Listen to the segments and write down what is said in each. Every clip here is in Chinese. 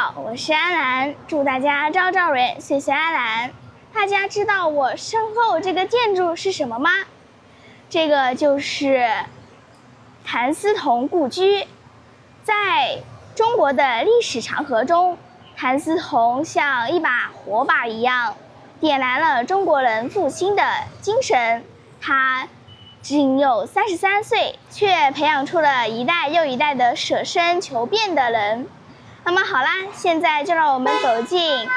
好，我是安澜，祝大家朝朝瑞，岁岁安澜。大家知道我身后这个建筑是什么吗？这个就是谭嗣同故居。在中国的历史长河中，谭嗣同像一把火把一样，点燃了中国人复兴的精神。他仅有33岁，却培养出了一代又一代的舍身求变的人。那么好啦，现在就让我们走进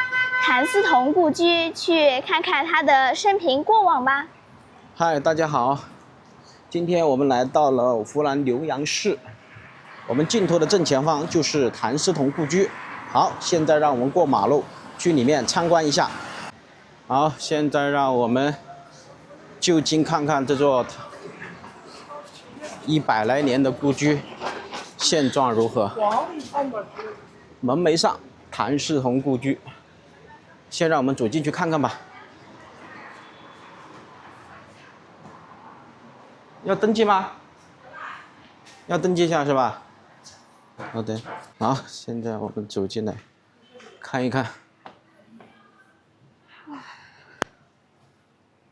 谭嗣同故居，去看看他的生平过往吧。嗨，大家好，今天我们来到了湖南浏阳市，我们镜头的正前方就是谭嗣同故居。好，现在让我们过马路去里面参观一下。好，现在让我们就近看看这座100来年的故居现状如何。门楣上谭嗣同故居，先让我们走进去看看吧。要登记吗？要登记一下是吧？好的，好，现在我们走进来看一看。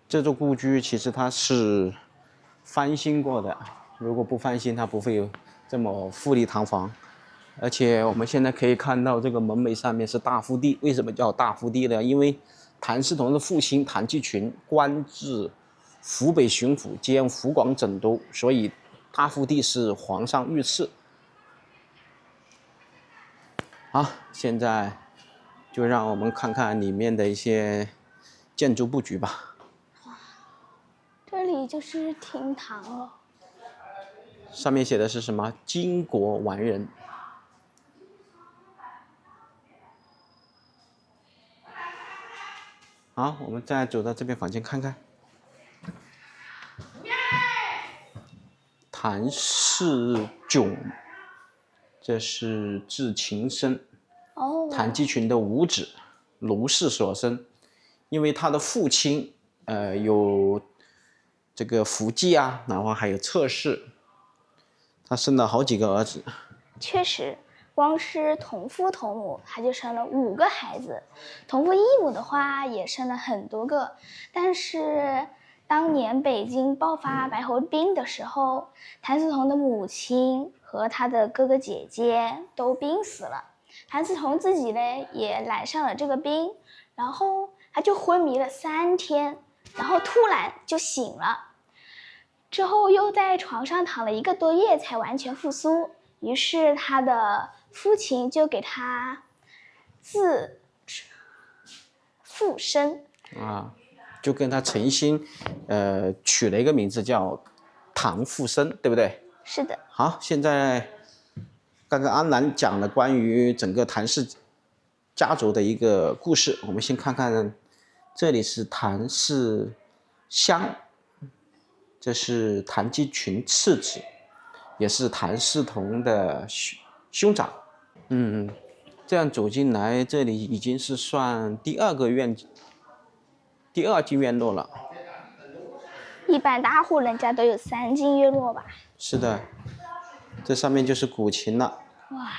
这座故居其实它是翻新过的，如果不翻新，它不会有这么富丽堂皇。而且我们现在可以看到这个门楣上面是大福地，为什么叫大福地呢？因为谭嗣同的父亲谭继群官至湖北巡抚兼湖广总督，所以大福地是皇上御赐。好，现在就让我们看看里面的一些建筑布局吧。这里就是厅堂了。上面写的是什么？巾帼完人。好，我们再走到这边房间看看。谭嗣炯，这是字勤生，谭继群的五子，卢氏所生。因为他的父亲，有这个福记啊，然后还有侧室，他生了好几个儿子。确实，光是同父同母，他就生了5个孩子；同父异母的话，也生了很多个。但是当年北京爆发白喉病的时候，谭嗣同的母亲和他的哥哥姐姐都病死了，谭嗣同自己呢也染上了这个病，然后他就昏迷了3天，然后突然就醒了，之后又在床上躺了1个多月才完全复苏。于是他的父亲就给他字复生啊，就跟他诚心取了一个名字叫唐复生，对不对？是的。好，现在刚刚安澜讲了关于整个谭氏家族的一个故事，我们先看看，这里是谭氏乡，这是谭继群次子，也是谭嗣同的兄长。这样走进来，这里已经是算第2进院落了。一般大户人家都有3进院落吧？是的，这上面就是古琴了。哇，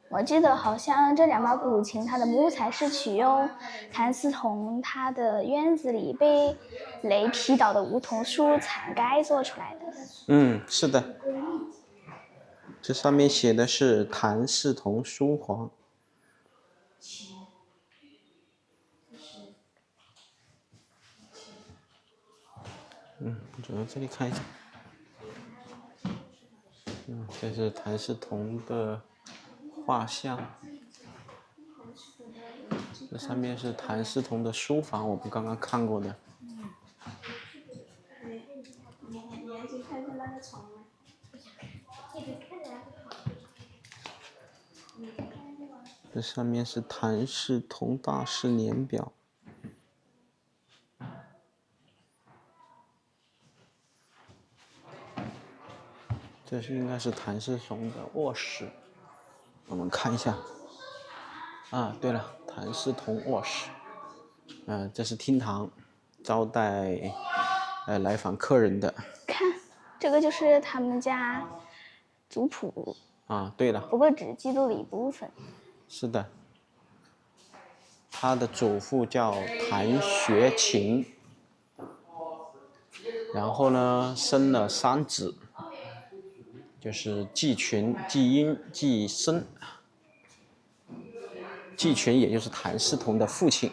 我记得好像这2把古琴，它的木材是取用谭嗣同他的院子里被雷劈倒的梧桐树残盖做出来的。是的。这上面写的是谭嗣同书房。走到这里看一下。这是谭嗣同的画像。这上面是谭嗣同的书房，我们刚刚看过的。这上面是谭嗣同大事年表。这是应该是谭嗣同的卧室，我们看一下。对了，谭嗣同卧室。这是厅堂，招待来访客人的。看，这个就是他们家族谱。对了。不过只记录了一部分。是的，他的祖父叫谭学勤，然后呢生了3子，就是季群、季英、季生。季群也就是谭嗣同的父亲。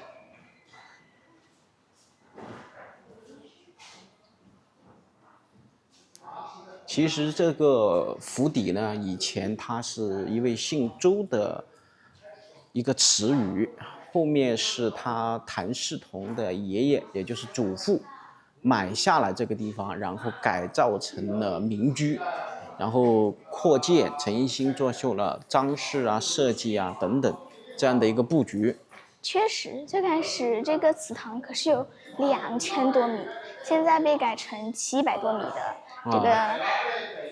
其实这个府邸呢，以前它是一位姓周的一个词语，后面是他谭嗣同的爷爷，也就是祖父买下了这个地方，然后改造成了民居，然后扩建，陈一新作秀了装饰啊、设计啊等等这样的一个布局。确实，最开始这个祠堂可是有2000多米，现在被改成700多米的这个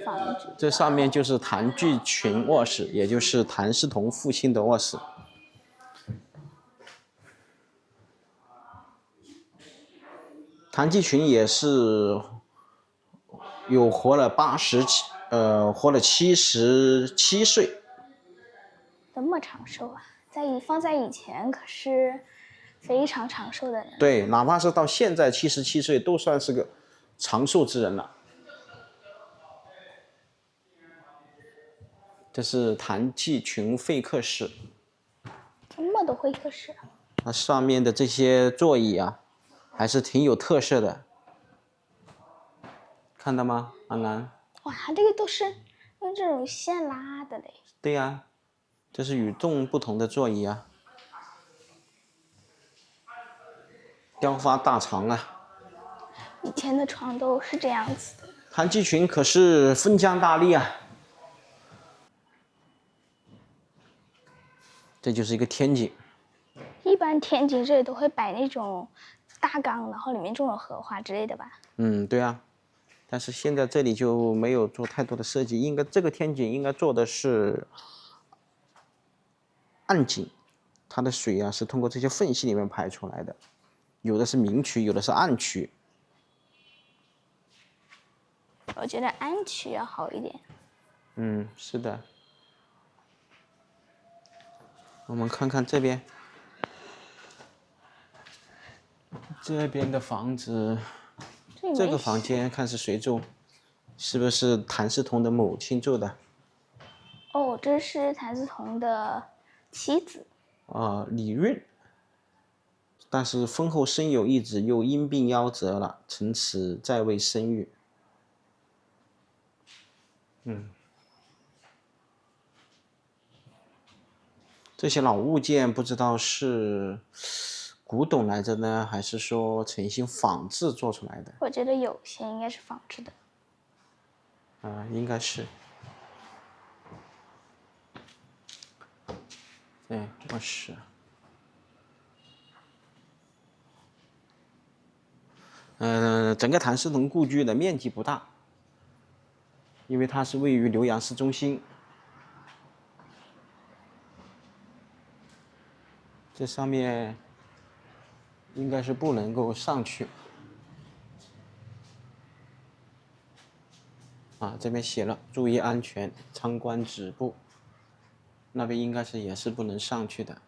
房子。这上面就是谭巨群卧室，也就是谭嗣同父亲的卧室。谭巨群也是有活了77岁，那么长寿啊，放在以前可是非常长寿的人。对，哪怕是到现在77岁，都算是个长寿之人了。这是谭巨群会客室，这么多会客室，它上面的这些座椅啊，还是挺有特色的，看到吗，安南？哇，它这个都是用这种线拉的嘞。对呀，这是与众不同的座椅啊，雕花大床啊。以前的床都是这样子的。谭巨群可是封疆大吏啊。这就是一个天井，一般天井这里都会摆那种大缸，然后里面种了荷花之类的吧。对啊，但是现在这里就没有做太多的设计，应该这个天井应该做的是暗井，它的水啊是通过这些缝隙里面排出来的，有的是明渠，有的是暗渠。我觉得暗渠要好一点。是的。我们看看这边，这边的房子，这个房间看是谁住？是不是谭嗣同的母亲住的？哦，这是谭嗣同的妻子。李润。但是婚后生有一子，又因病夭折了，从此再未生育。这些老物件不知道是古董来着呢，还是说诚心仿制做出来的？我觉得有些应该是仿制的。应该是。对，卧室。整个谭嗣同故居的面积不大，因为它是位于浏阳市中心。这上面应该是不能够上去。这边写了注意安全，参观止步。那边应该是也是不能上去的。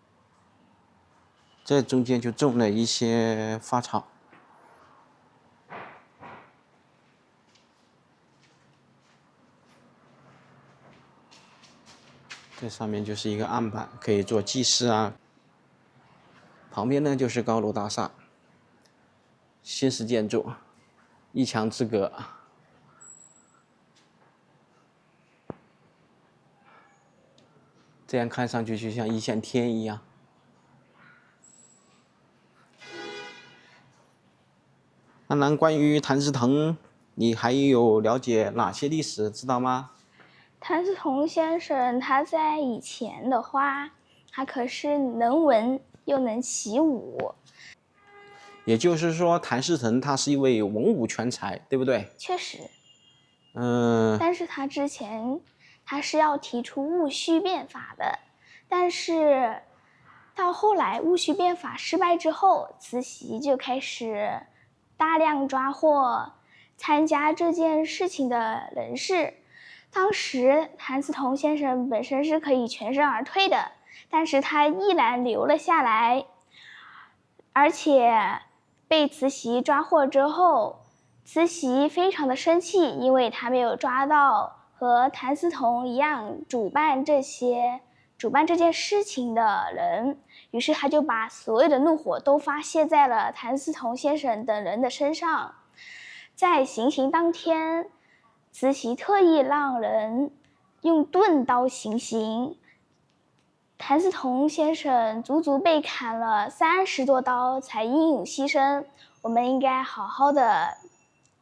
这中间就种了一些花草。这上面就是一个案板，可以做祭祀啊。旁边呢就是高楼大厦，新式建筑，一墙之隔。这样看上去就像一线天一样。那关于谭嗣同，你还有了解哪些历史知道吗？谭嗣同先生他在以前的话，他可是能文又能习武。也就是说，谭嗣同他是一位文武全才，对不对？确实。但是他之前他是要提出戊戌变法的，但是到后来戊戌变法失败之后，慈禧就开始大量抓获参加这件事情的人士。当时谭嗣同先生本身是可以全身而退的，但是他依然留了下来，而且被慈禧抓获之后，慈禧非常的生气，因为他没有抓到和谭嗣同一样主办这件事情的人，于是他就把所有的怒火都发泄在了谭嗣同先生等人的身上。在行刑当天，慈禧特意让人用钝刀行刑，谭嗣同先生足足被砍了30多刀才英勇牺牲。我们应该好好的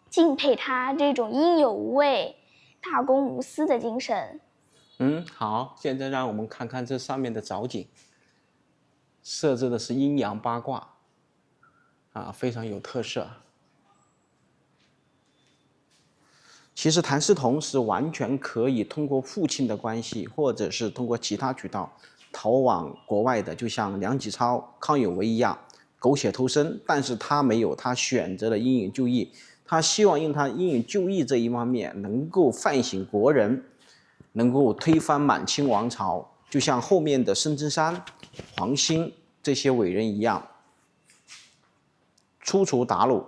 敬佩他这种英勇无畏、大公无私的精神。好，现在让我们看看这上面的藻井，设置的是阴阳八卦，非常有特色。其实谭嗣同是完全可以通过父亲的关系，或者是通过其他渠道逃往国外的，就像梁启超、康有为一样苟且偷生，但是他没有，他选择了英勇就义。他希望用他英勇就义这一方面能够唤醒国人，能够推翻满清王朝，就像后面的孙中山、黄兴这些伟人一样，出除鞑虏，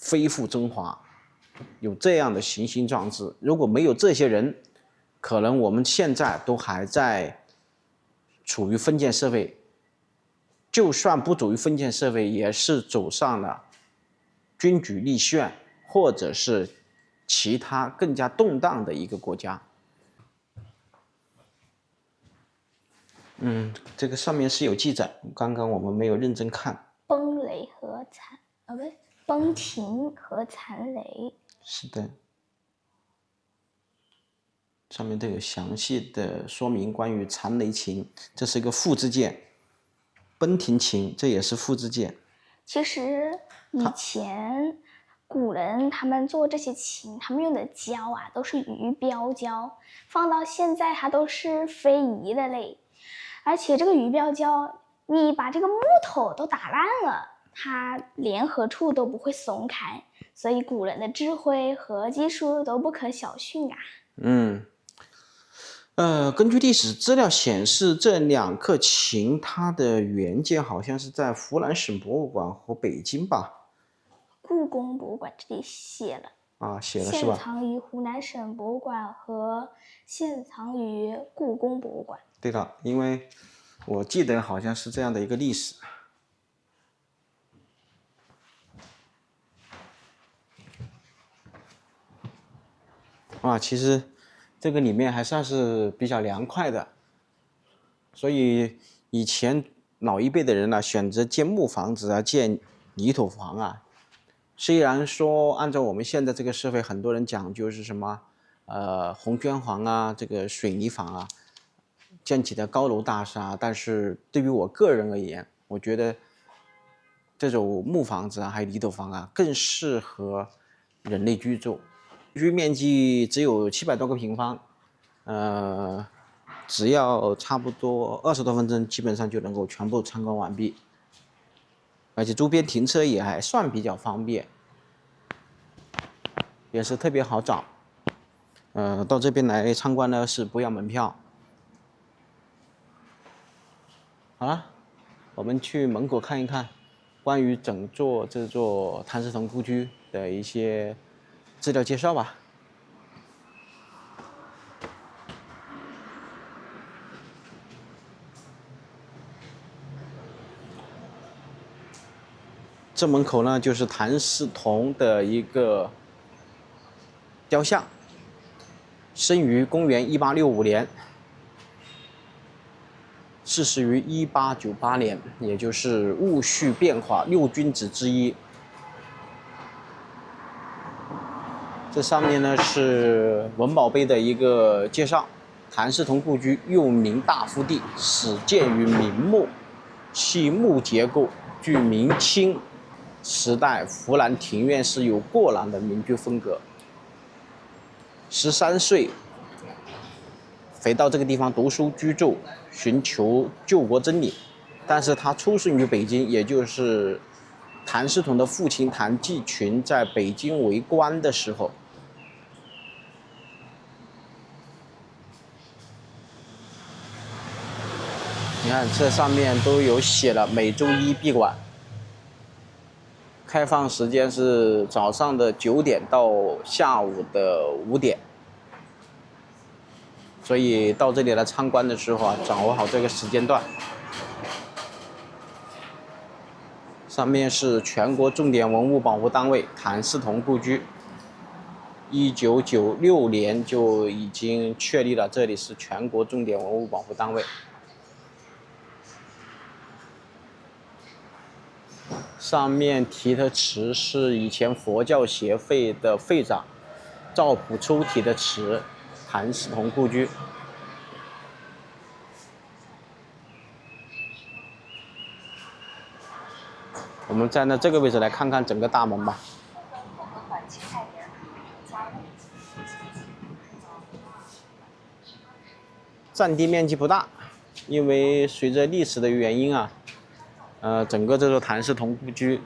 恢复中华，有这样的雄心壮志。如果没有这些人，可能我们现在都还在处于封建社会，就算不处于封建社会，也是走上了君主立宪或者是其他更加动荡的一个国家。这个上面是有记载，刚刚我们没有认真看。崩庭和残雷。是的，上面都有详细的说明关于残雷琴，这是一个复制件。崩庭琴这也是复制件。其实以前古人他们做这些琴，他们用的胶都是鱼标胶，放到现在它都是非遗的类。而且这个鱼标胶，你把这个木头都打烂了，它连合处都不会松开，所以古人的智慧和技术都不可小觑啊。根据历史资料显示，这2颗琴它的原件好像是在湖南省博物馆和北京吧？故宫博物馆这里写了。写了是吧？现藏于湖南省博物馆和现藏于故宫博物馆。对的，因为我记得好像是这样的一个历史。其实这个里面还算是比较凉快的，所以以前老一辈的人呢，选择建木房子建泥土房虽然说按照我们现在这个社会，很多人讲究是什么红砖房这个水泥房建起的高楼大厦，但是对于我个人而言，我觉得这种木房子还有泥土房更适合人类居住。居面积只有700多个平方，只要差不多20多分钟，基本上就能够全部参观完毕，而且周边停车也还算比较方便，也是特别好找。到这边来参观呢是不要门票。好了，我们去门口看一看关于整座这座谭嗣同故居的一些资料介绍吧。这门口呢就是谭嗣同的一个雕像，生于公元1865年，逝世于1898年，也就是戊戌变法6君子之一。这上面呢是文保碑的一个介绍，谭嗣同故居又名大福地，始建于明末，其木结构具明清时代湖南庭院式有过廊的民居风格。13岁回到这个地方读书居住，寻求救国真理。但是他出生于北京，也就是谭嗣同的父亲谭继群在北京为官的时候。你看这上面都有写了，每周一闭馆，开放时间是早上的9点到下午的5点。所以到这里来参观的时候啊，掌握好这个时间段。上面是全国重点文物保护单位谭嗣同故居，1996年就已经确立了这里是全国重点文物保护单位。上面题的词是以前佛教协会的会长赵朴初题的词，谭嗣同故居。我们站在这个位置来看看整个大门吧。占地面积不大，因为随着历史的原因啊，整个这座谭嗣同故居，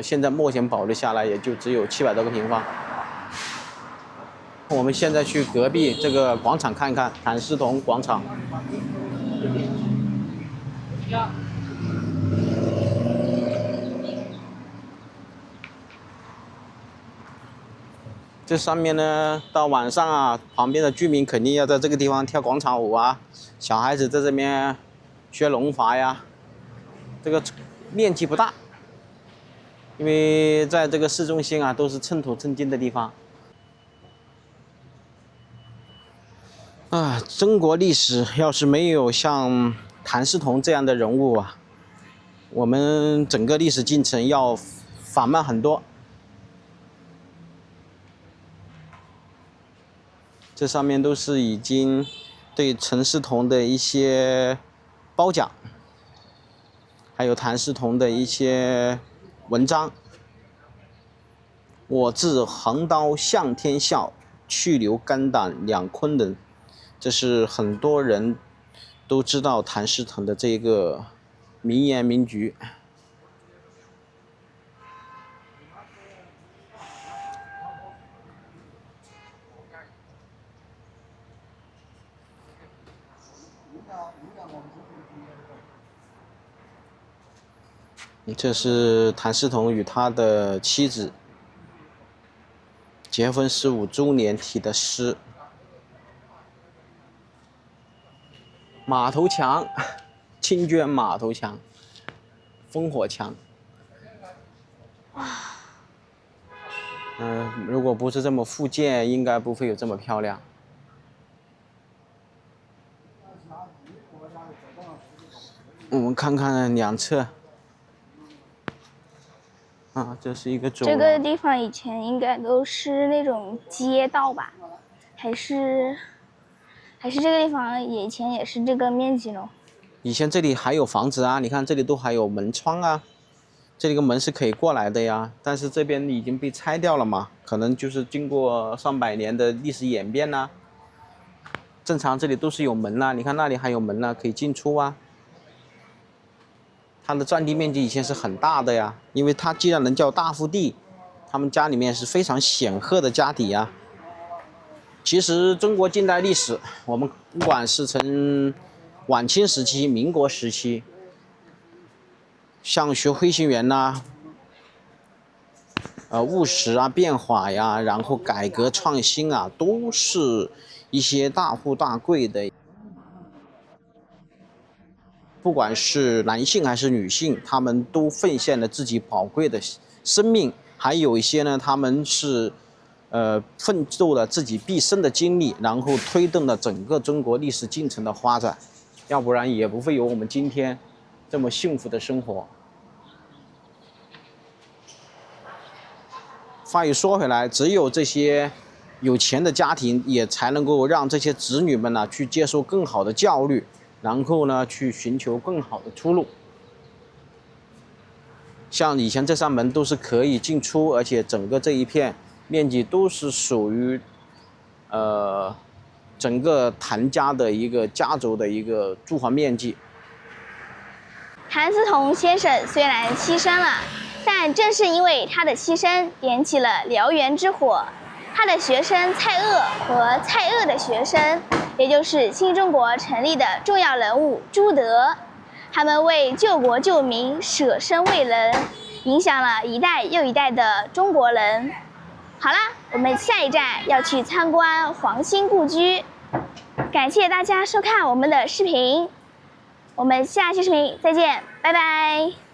现在目前保留下来也就只有700多个平方。我们现在去隔壁这个广场看看，谭嗣同广场。这上面呢，到晚上啊，旁边的居民肯定要在这个地方跳广场舞啊，小孩子在这边学龙法呀。这个面积不大，因为在这个市中心啊，都是寸土寸金的地方。啊，中国历史要是没有像谭嗣同这样的人物啊，我们整个历史进程要缓慢很多。这上面都是已经对陈嗣同的一些褒奖，还有谭嗣同的一些文章。我自横刀向天笑，去留肝胆两昆仑。这是很多人都知道谭嗣同的这个名言名句。这是谭嗣同与他的妻子结婚15周年题的诗。马头墙，青绢马头墙，烽火墙。如果不是这么复建，应该不会有这么漂亮。我们看看两侧。啊，这是一个走廊。这个地方以前应该都是那种街道吧？还是这个地方以前也是这个面积呢？以前这里还有房子啊，你看这里都还有门窗啊，这里个门是可以过来的呀。但是这边已经被拆掉了嘛，可能就是经过上百年的历史演变呐。正常这里都是有门呐，你看那里还有门呐，可以进出啊。它的占地面积以前是很大的呀，因为它既然能叫大腹地，他们家里面是非常显赫的家底呀。其实中国近代历史，我们不管是从晚清时期、民国时期，像学飞行员呐、务实啊、变化呀，然后改革创新啊，都是一些大富大贵的。不管是男性还是女性，他们都奉献了自己宝贵的生命，还有一些呢，他们是奋斗了自己毕生的精力，然后推动了整个中国历史进程的发展，要不然也不会有我们今天这么幸福的生活。话又说回来，只有这些有钱的家庭，也才能够让这些子女们呢去接受更好的教育，然后呢去寻求更好的出路。像以前这扇门都是可以进出，而且整个这一片面积都是属于整个谭家的一个家族的一个住房面积。谭嗣同先生虽然牺牲了，但正是因为他的牺牲，点起了燎原之火。他的学生蔡锷和蔡锷的学生也就是新中国成立的重要人物朱德。他们为救国救民舍身为人，影响了一代又一代的中国人。好啦，我们下一站要去参观黄兴故居。感谢大家收看我们的视频，我们下期视频再见，拜拜。